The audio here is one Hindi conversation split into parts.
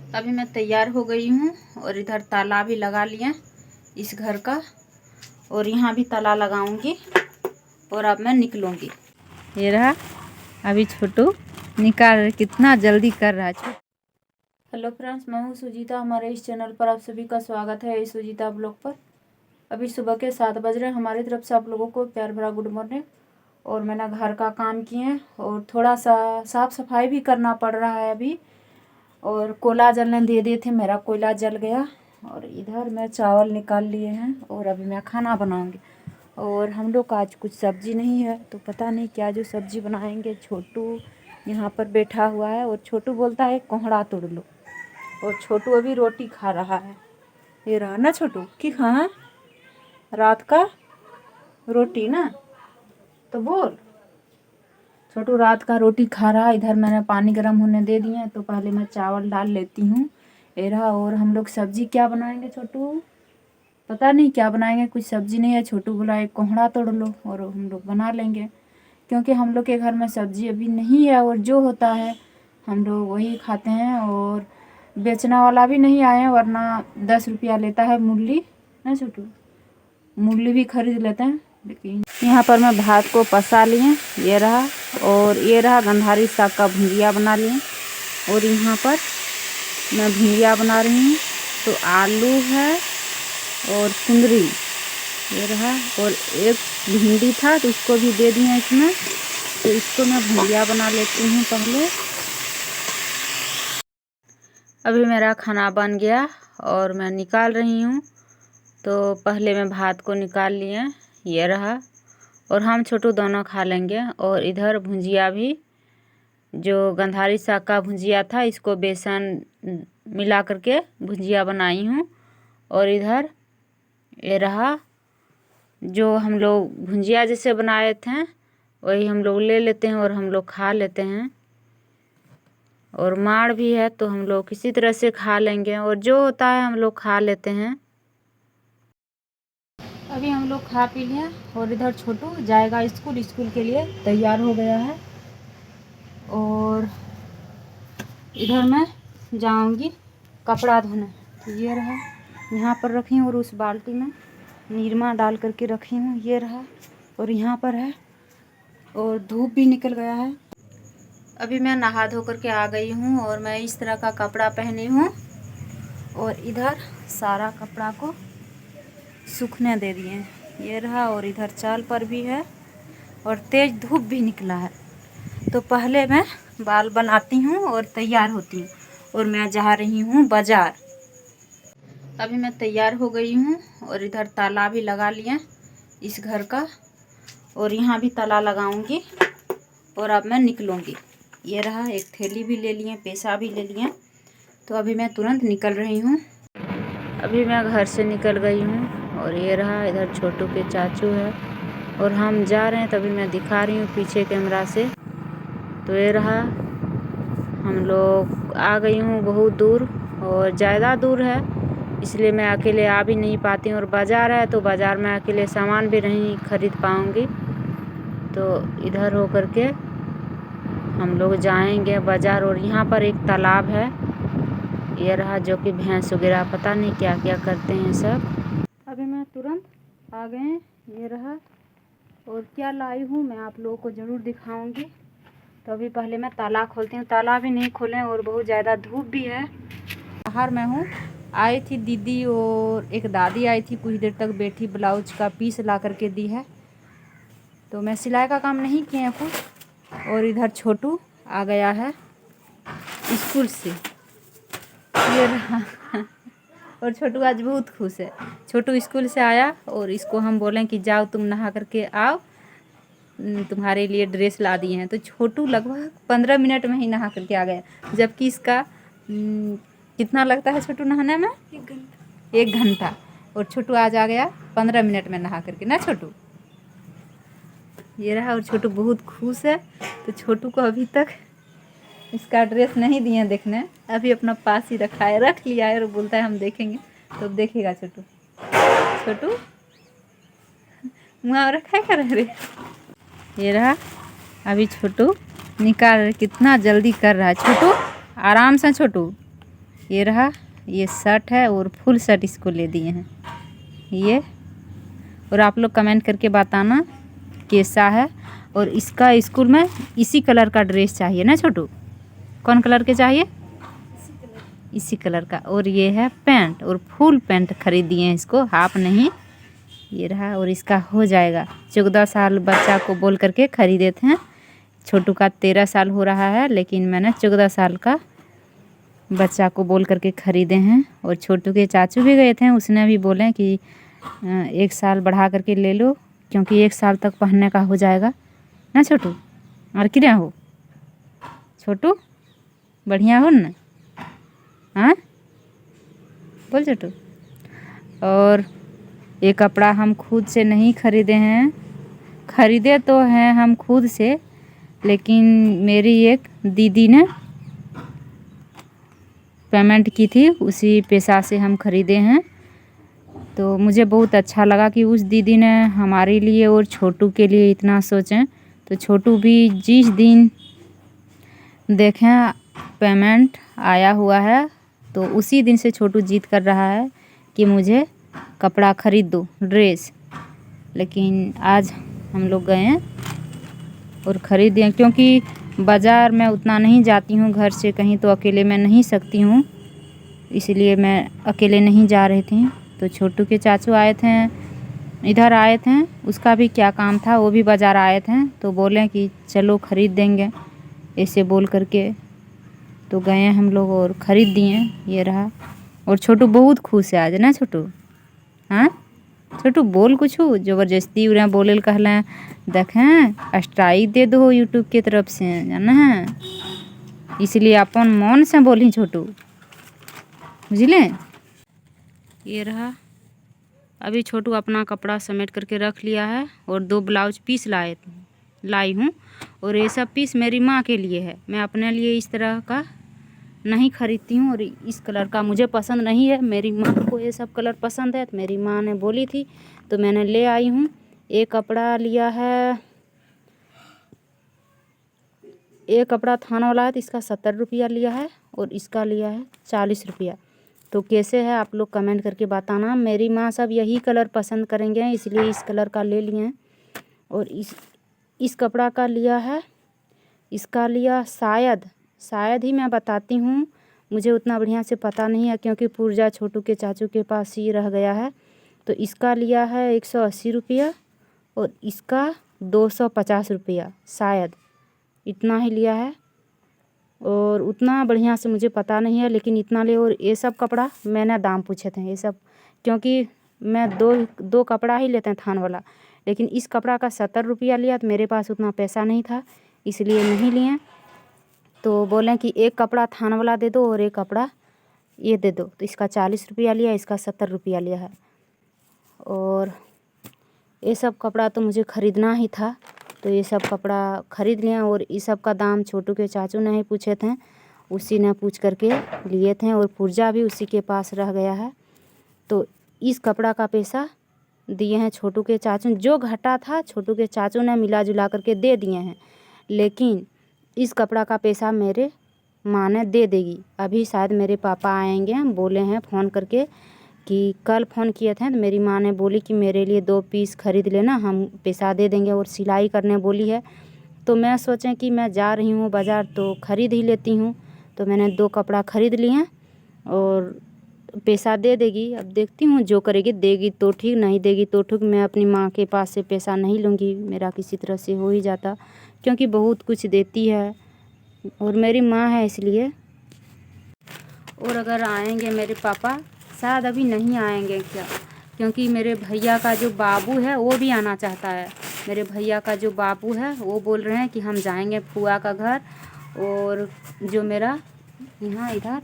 अभी मैं तैयार हो गई हूँ और इधर ताला भी लगा लिया इस घर का, और यहाँ भी ताला लगाऊंगी और अब मैं निकलूंगी। ये रहा अभी छोटू निकाल, कितना जल्दी कर रहा है छोटू। हेलो फ्रेंड्स, मैं हूँ सुजीता। हमारे इस चैनल पर आप सभी का स्वागत है, इस सुजीता ब्लॉग पर। अभी सुबह के 7 बज रहे हैं। हमारी तरफ से आप लोगों को प्यार भरा गुड मॉर्निंग। और मैंने घर का काम किए और थोड़ा सा साफ़ सफाई भी करना पड़ रहा है अभी। और कोयला जलने दे दिए थे, मेरा कोयला जल गया। और इधर मैं चावल निकाल लिए हैं और अभी मैं खाना बनाऊंगी। और हम लोग का आज कुछ सब्जी नहीं है, तो पता नहीं क्या जो सब्जी बनाएंगे। छोटू यहाँ पर बैठा हुआ है और छोटू बोलता है कोहड़ा तोड़ लो, और छोटू अभी रोटी खा रहा है। ये रहा ना छोटू, कि हाँ रात का रोटी ना, तो बोल। छोटू रात का रोटी खा रहा है। इधर मैंने पानी गर्म होने दे दिए, तो पहले मैं चावल डाल लेती हूँ। ये रहा। और हम लोग सब्जी क्या बनाएंगे छोटू, पता नहीं क्या बनाएंगे, कुछ सब्जी नहीं है। छोटू बोला एक कोहड़ा तोड़ लो और हम लोग बना लेंगे, क्योंकि हम लोग के घर में सब्जी अभी नहीं है और जो होता है हम लोग वही खाते हैं। और बेचने वाला भी नहीं आए हैं, वरना 10 रुपया लेता है मूली ना छोटू, मूली भी खरीद लेते हैं। लेकिन यहाँ पर मैं भात को पसा लिए, ये रहा। और ये रहा गंधारी साग का भुजिया बना लिए। और यहाँ पर मैं भुजिया बना रही हूँ, तो आलू है और कुंदरी ये रहा। और एक भिंडी था तो उसको भी दे दिया इसमें, तो इसको मैं भुजिया बना लेती हूँ पहले। अभी मेरा खाना बन गया और मैं निकाल रही हूँ। तो पहले मैं भात को निकाल लिए, ये रहा। और हम छोटू दोनों खा लेंगे। और इधर भुजिया भी, जो गंधारी साग का भुजिया था, इसको बेसन मिला करके भुजिया बनाई हूँ। और इधर ये रहा, जो हम लोग भुजिया जैसे बनाए थे वही हम लोग ले लेते हैं और हम लोग खा लेते हैं। और माड़ भी है तो हम लोग किसी तरह से खा लेंगे, और जो होता है हम लोग खा लेते हैं। अभी हम लोग खा पी लिए और इधर छोटू जाएगा स्कूल के लिए तैयार हो गया है। और इधर मैं जाऊंगी कपड़ा धोने, तो ये रहा यहाँ पर रखी हूँ। और उस बाल्टी में निरमा डाल करके रखी हूँ, ये रहा। और यहाँ पर है, और धूप भी निकल गया है। अभी मैं नहा धो करके आ गई हूँ और मैं इस तरह का कपड़ा पहनी हूँ। और इधर सारा कपड़ा को सूखने दे दिए हैं, ये रहा। और इधर चाल पर भी है और तेज़ धूप भी निकला है। तो पहले मैं बाल बनाती हूँ और तैयार होती हूँ, और मैं जा रही हूँ बाज़ार। अभी मैं तैयार हो गई हूँ और इधर ताला भी लगा लिया इस घर का, और यहाँ भी ताला लगाऊंगी और अब मैं निकलूँगी। ये रहा, एक थैली भी ले लिए, पैसा भी ले लिए। तो अभी मैं तुरंत निकल रही हूँ। अभी मैं घर से निकल गई हूँ और ये रहा, इधर छोटू के चाचू है और हम जा रहे हैं। तभी मैं दिखा रही हूँ पीछे कैमरा से। तो ये रहा, हम लोग आ गई हूँ बहुत दूर, और ज़्यादा दूर है इसलिए मैं अकेले आ भी नहीं पाती हूँ। और बाज़ार है तो बाज़ार में अकेले सामान भी नहीं खरीद पाऊँगी। तो इधर हो कर के हम लोग जाएंगे बाज़ार। और यहाँ पर एक तालाब है, ये रहा, जो कि भैंस वगैरह पता नहीं क्या क्या करते हैं सब। अभी मैं तुरंत आ गए, ये रहा। और क्या लाई हूँ मैं आप लोगों को ज़रूर दिखाऊंगी। तो अभी पहले मैं ताला खोलती हूँ, ताला भी नहीं खोले और बहुत ज़्यादा धूप भी है बाहर। मैं हूँ, आई थी दीदी और एक दादी आई थी, कुछ देर तक बैठी, ब्लाउज का पीस ला करके दी है। तो मैं सिलाई का काम नहीं किए हैं कुछ। और इधर छोटू आ गया है स्कूल से, ये रहा। और छोटू आज बहुत खुश है। छोटू स्कूल से आया और इसको हम बोलें कि जाओ तुम नहा करके आओ, तुम्हारे लिए ड्रेस ला दिए हैं। तो छोटू लगभग 15 मिनट में ही नहा करके आ गया, जबकि इसका कितना लगता है छोटू नहाने में? 1 घंटा। और छोटू आज आ गया 15 मिनट में नहा करके ना छोटू, ये रहा। और छोटू बहुत खुश है। तो छोटू को अभी तक इसका ड्रेस नहीं दिए देखने, अभी अपना पास ही रखा है, रख लिया है और बोलता है हम देखेंगे। तो देखेगा छोटू। छोटू मुँह रखा है कर रे, ये रहा। अभी छोटू निकाल, कितना जल्दी कर रहा है छोटू, आराम से छोटू, ये रहा, ये शर्ट है और फुल शर्ट इसको ले दिए हैं ये। और आप लोग कमेंट करके बताना कैसा है। और इसका स्कूल में इसी कलर का ड्रेस चाहिए ना छोटू? कौन कलर के चाहिए? इसी कलर का। और ये है पैंट, और फुल पैंट खरीद दिए हैं इसको, हाफ नहीं। ये रहा, और इसका हो जाएगा 14 साल बच्चा को बोल करके खरीदे थे। छोटू का 13 साल हो रहा है, लेकिन मैंने 14 साल का बच्चा को बोल करके ख़रीदे हैं। और छोटू के चाचू भी गए थे, उसने भी बोले कि 1 साल बढ़ा करके ले लो, क्योंकि 1 साल तक पहनने का हो जाएगा ना छोटू? और क्या हो छोटू, बढ़िया हो ना? हाँ बोल छोटू। और ये कपड़ा हम खुद से नहीं खरीदे हैं, खरीदे तो हैं हम खुद से, लेकिन मेरी एक दीदी ने पेमेंट की थी, उसी पैसा से हम खरीदे हैं। तो मुझे बहुत अच्छा लगा कि उस दीदी ने हमारे लिए और छोटू के लिए इतना सोचें। तो छोटू भी जिस दिन देखें पेमेंट आया हुआ है, तो उसी दिन से छोटू जिद कर रहा है कि मुझे कपड़ा ख़रीद दो, ड्रेस। लेकिन आज हम लोग गए हैं और ख़रीद दिए, क्योंकि बाज़ार में उतना नहीं जाती हूँ घर से कहीं, तो अकेले मैं नहीं सकती हूँ, इसलिए मैं अकेले नहीं जा रही थी। तो छोटू के चाचू आए थे, इधर आए थे, उसका भी क्या काम था, वो भी बाज़ार आए थे, तो बोले कि चलो ख़रीद देंगे, ऐसे बोल करके तो गए हम लोग और ख़रीद दिए। ये रहा, और छोटू बहुत खुश है आज ना छोटू? हाँ छोटू बोल कुछ ज़बरदस्ती उरा बोले कहलें, देखें स्ट्राइक दे दो यूट्यूब के तरफ से, जाना है, इसलिए अपन मन से बोली छोटू, बुझले? ये रहा, अभी छोटू अपना कपड़ा समेट करके रख लिया है, और 2 ब्लाउज पीस लाई हूँ। और ये सब पीस मेरी माँ के लिए है, मैं अपने लिए इस तरह का नहीं खरीदती हूँ, और इस कलर का मुझे पसंद नहीं है। मेरी माँ को ये सब कलर पसंद है, तो मेरी माँ ने बोली थी तो मैंने ले आई हूँ। एक कपड़ा लिया है, एक कपड़ा थान वाला है, तो इसका 70 रुपया लिया है, और इसका लिया है 40 रुपया। तो कैसे है आप लोग कमेंट करके बताना। मेरी माँ सब यही कलर पसंद करेंगे, इसलिए इस कलर का ले लिए हैं। और इस कपड़ा का लिया है, इसका लिया शायद ही मैं बताती हूँ, मुझे उतना बढ़िया से पता नहीं है, क्योंकि पुर्जा छोटू के चाचू के पास ही रह गया है। तो इसका लिया है 180 रुपया, और इसका 250 रुपया, शायद इतना ही लिया है, और उतना बढ़िया से मुझे पता नहीं है, लेकिन इतना ले। और ये सब कपड़ा मैंने दाम पूछे थे, ये सब, क्योंकि मैं दो कपड़ा ही लेते हैं थान वाला, लेकिन इस कपड़ा का 70 रुपया लिया, तो मेरे पास उतना पैसा नहीं था, इसलिए नहीं लिए। तो बोलें कि एक कपड़ा थान वाला दे दो और एक कपड़ा ये दे दो, तो इसका 40 रुपया लिया, इसका 70 रुपया लिया है। और ये सब कपड़ा तो मुझे ख़रीदना ही था, तो ये सब कपड़ा ख़रीद लिया। और इस सब का दाम छोटू के चाचू ने ही पूछे थे, उसी ने पूछ करके लिए थे, और पुर्जा भी उसी के पास रह गया है। तो इस कपड़ा का पैसा दिए हैं छोटू के चाचू, जो घटा था छोटू के चाचू ने मिला जुला करके दे दिए हैं, लेकिन इस कपड़ा का पैसा मेरे माँ ने दे देगी। अभी शायद मेरे पापा आएंगे, बोले हैं फ़ोन करके कि कल फ़ोन किए थे, तो मेरी माँ ने बोली कि मेरे लिए 2 पीस ख़रीद लेना, हम पैसा दे देंगे, और सिलाई करने बोली है। तो मैं सोचें कि मैं जा रही हूँ बाज़ार, तो ख़रीद ही लेती हूँ। तो मैंने 2 कपड़ा ख़रीद लिए हैं, और पैसा दे देगी। अब देखती हूँ जो करेगी, देगी तो ठीक, नहीं देगी तो ठीक। मैं अपनी माँ के पास से पैसा नहीं लूँगी, मेरा किसी तरह से हो ही जाता, क्योंकि बहुत कुछ देती है, और मेरी माँ है इसलिए। और अगर आएंगे मेरे पापा, शायद अभी नहीं आएंगे क्या, क्योंकि मेरे भैया का जो बाबू है वो भी आना चाहता है। मेरे भैया का जो बाबू है वो बोल रहे हैं कि हम जाएंगे फुआ का घर, और जो मेरा यहाँ इधर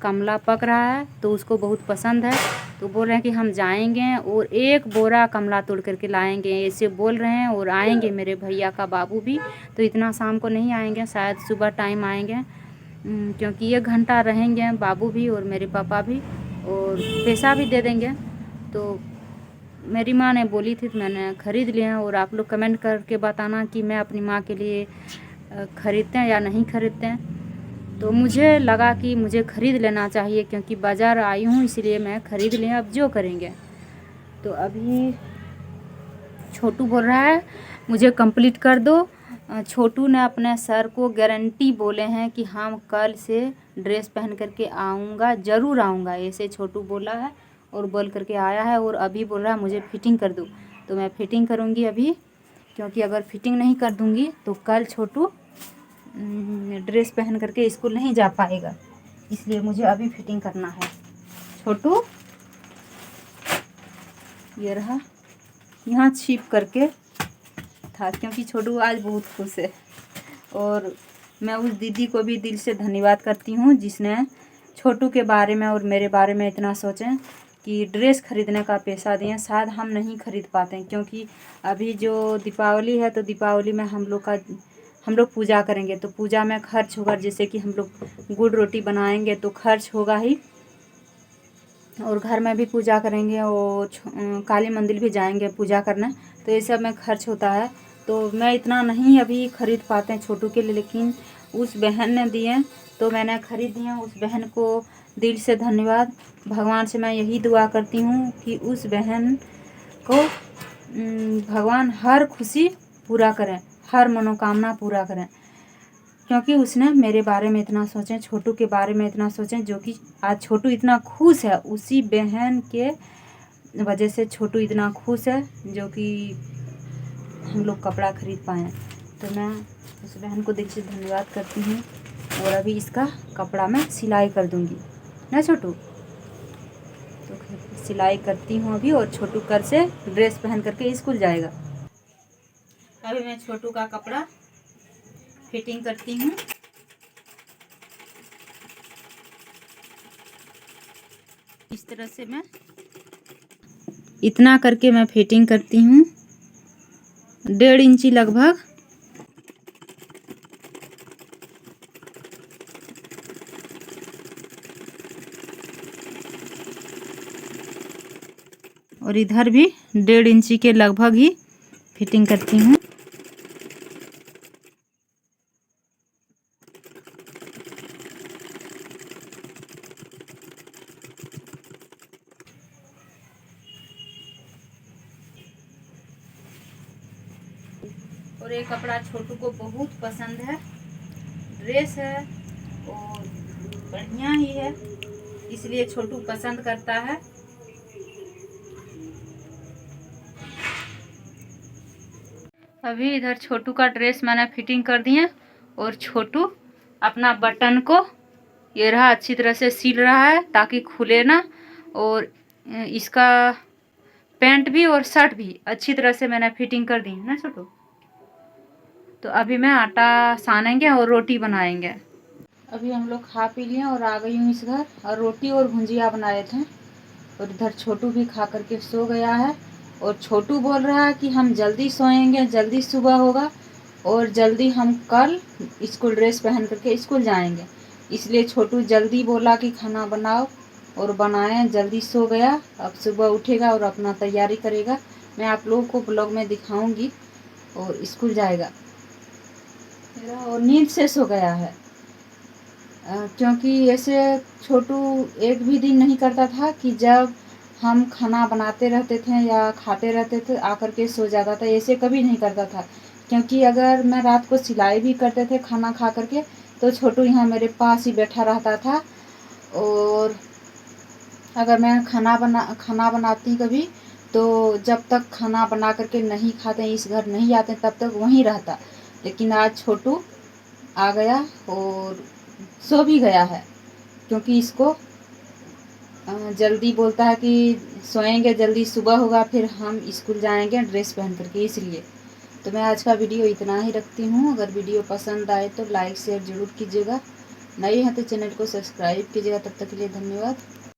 कमला पक रहा है तो उसको बहुत पसंद है, तो बोल रहे हैं कि हम जाएंगे और 1 बोरा कमला तोड़ करके लाएंगे, ऐसे बोल रहे हैं। और आएंगे मेरे भैया का बाबू भी, तो इतना शाम को नहीं आएंगे, शायद सुबह टाइम आएंगे, क्योंकि 1 घंटा रहेंगे बाबू भी और मेरे पापा भी, और पैसा भी दे देंगे। तो मेरी माँ ने बोली थी तो मैंने ख़रीद लिए हैं। और आप लोग कमेंट करके बताना कि मैं अपनी माँ के लिए ख़रीदते हैं या नहीं ख़रीदते हैं। तो मुझे लगा कि मुझे ख़रीद लेना चाहिए, क्योंकि बाज़ार आई हूँ इसलिए मैं ख़रीद लें, अब जो करेंगे। तो अभी छोटू बोल रहा है मुझे कंप्लीट कर दो। छोटू ने अपने सर को गारंटी बोले हैं कि हम कल से ड्रेस पहन करके आऊँगा, ज़रूर आऊँगा, ऐसे छोटू बोला है और बोल करके आया है। और अभी बोल रहा है मुझे फ़िटिंग कर दो, तो मैं फ़िटिंग करूँगी अभी, क्योंकि अगर फ़िटिंग नहीं कर दूँगी तो कल छोटू ड्रेस पहन करके स्कूल नहीं जा पाएगा, इसलिए मुझे अभी फ़िटिंग करना है। छोटू ये रहा, यहाँ छिप करके था, क्योंकि छोटू आज बहुत खुश है। और मैं उस दीदी को भी दिल से धन्यवाद करती हूँ जिसने छोटू के बारे में और मेरे बारे में इतना सोचें कि ड्रेस खरीदने का पैसा दिए। शायद हम नहीं खरीद पाते हैं, क्योंकि अभी जो दीपावली है तो दीपावली में हम लोग पूजा करेंगे, तो पूजा में खर्च होगा। जैसे कि हम लोग गुड़ रोटी बनाएंगे तो खर्च होगा ही, और घर में भी पूजा करेंगे और काली मंदिर भी जाएंगे पूजा करने, तो ये सब में खर्च होता है। तो मैं इतना नहीं अभी ख़रीद पाते हैं छोटू के लिए, लेकिन उस बहन ने दिए तो मैंने ख़रीद दिए। उस बहन को दिल से धन्यवाद। भगवान से मैं यही दुआ करती हूँ कि उस बहन को भगवान हर खुशी पूरा करें, हर मनोकामना पूरा करें, क्योंकि उसने मेरे बारे में इतना सोचें, छोटू के बारे में इतना सोचें। जो कि आज छोटू इतना खुश है, उसी बहन के वजह से छोटू इतना खुश है, जो कि हम लोग कपड़ा खरीद पाएँ। तो मैं उस बहन को दिल से धन्यवाद करती हूँ। और अभी इसका कपड़ा मैं सिलाई कर दूँगी ना छोटू, तो सिलाई करती हूँ अभी, और छोटू कल से ड्रेस पहन करके स्कूल जाएगा। अभी मैं छोटू का कपड़ा फिटिंग करती हूँ। इस तरह से मैं इतना करके मैं फिटिंग करती हूँ, 1.5 इंची लगभग। और इधर भी 1.5 इंची के लगभग ही फिटिंग करती हूँ। और ये कपड़ा छोटू को बहुत पसंद है, ड्रेस है और बढ़िया ही है, इसलिए छोटू पसंद करता है। अभी इधर छोटू का ड्रेस मैंने फिटिंग कर दिया, और छोटू अपना बटन को ये रहा अच्छी तरह से सिल रहा है ताकि खुले ना। और इसका पैंट भी और शर्ट भी अच्छी तरह से मैंने फिटिंग कर दी है ना छोटू। तो अभी मैं आटा सानेंगे और रोटी बनाएंगे। अभी हम लोग खा पी लिए और आ गई हूँ इस घर, और रोटी और भुंजिया बनाए थे। और इधर छोटू भी खा करके सो गया है। और छोटू बोल रहा है कि हम जल्दी सोएंगे, जल्दी सुबह होगा और जल्दी हम कल स्कूल ड्रेस पहन करके स्कूल जाएंगे। इसलिए छोटू जल्दी बोला कि खाना बनाओ, और बनाए, जल्दी सो गया। अब सुबह उठेगा और अपना तैयारी करेगा। मैं आप लोगों को ब्लॉग में दिखाऊंगी। और स्कूल जाएगा और नींद से सो गया है, क्योंकि ऐसे छोटू एक भी दिन नहीं करता था कि जब हम खाना बनाते रहते थे या खाते रहते थे आकर के सो जाता था। ऐसे कभी नहीं करता था, क्योंकि अगर मैं रात को सिलाई भी करते थे खाना खा करके, तो छोटू यहाँ मेरे पास ही बैठा रहता था। और अगर मैं खाना बनाती कभी, तो जब तक खाना बना करके नहीं खाते, इस घर नहीं आते, तब तक वहीं रहता। लेकिन आज छोटू आ गया और सो भी गया है, क्योंकि इसको जल्दी बोलता है कि सोएंगे, जल्दी सुबह होगा, फिर हम स्कूल जाएंगे ड्रेस पहन करके, इसलिए। तो मैं आज का वीडियो इतना ही रखती हूँ। अगर वीडियो पसंद आए तो लाइक शेयर ज़रूर कीजिएगा। नए हैं तो चैनल को सब्सक्राइब कीजिएगा। तब तक के लिए धन्यवाद।